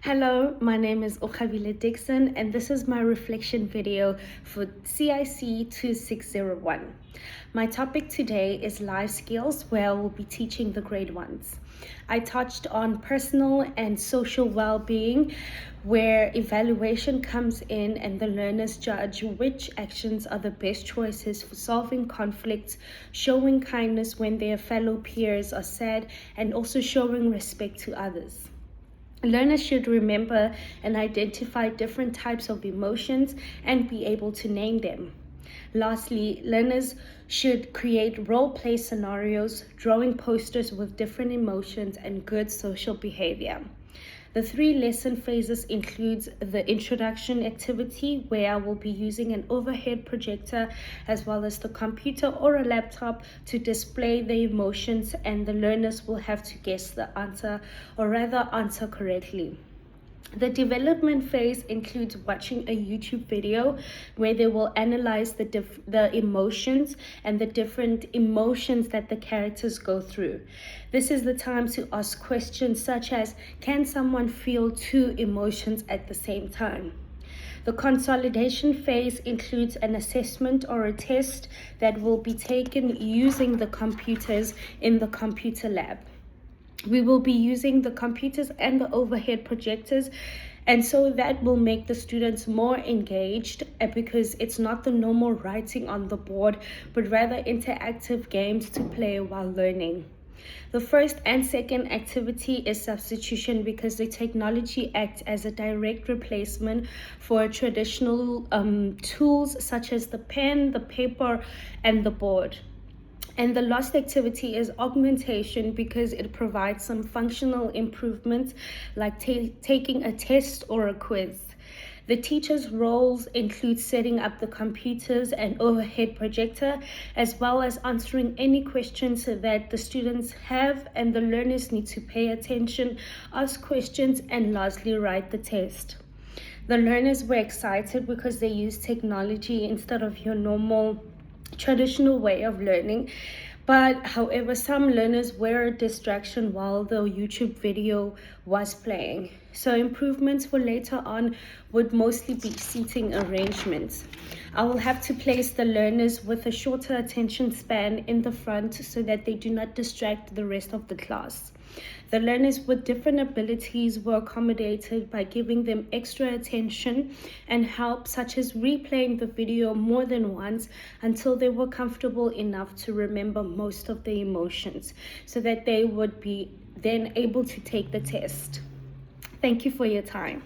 Hello, my name is Okhabile Dixon, and this is my reflection video for CIC2601. My topic today is life skills, where I will be teaching the grade ones. I touched on personal and social well-being, where evaluation comes in and the learners judge which actions are the best choices for solving conflicts, showing kindness when their fellow peers are sad, and also showing respect to others. Learners should remember and identify different types of emotions and be able to name them. Lastly, learners should create role-play scenarios, drawing posters with different emotions and good social behavior. The 3 lesson phases includes the introduction activity, where I will be using an overhead projector as well as the computer or a laptop to display the emotions, and the learners will have to guess the answer, or rather answer correctly. The development phase includes watching a YouTube video where they will analyze the emotions and the different emotions that the characters go through. This is the time to ask questions such as, can someone feel 2 emotions at the same time? The consolidation phase includes an assessment or a test that will be taken using the computers in the computer lab. We will be using the computers and the overhead projectors, and so that will make the students more engaged, because it's not the normal writing on the board, but rather interactive games to play while learning. The first and second activity is substitution, because the technology acts as a direct replacement for traditional tools such as the pen, the paper, and the board. And the last activity is augmentation, because it provides some functional improvements like taking a test or a quiz. The teacher's roles include setting up the computers and overhead projector, as well as answering any questions that the students have, and the learners need to pay attention, ask questions, and lastly write the test. The learners were excited because they used technology instead of your normal traditional way of learning. But however, some learners were a distraction while the YouTube video was playing. So improvements for later on would mostly be seating arrangements. I will have to place the learners with a shorter attention span in the front so that they do not distract the rest of the class. The learners with different abilities were accommodated by giving them extra attention and help, such as replaying the video more than once until they were comfortable enough to remember most of the emotions, so that they would be then able to take the test. Thank you for your time.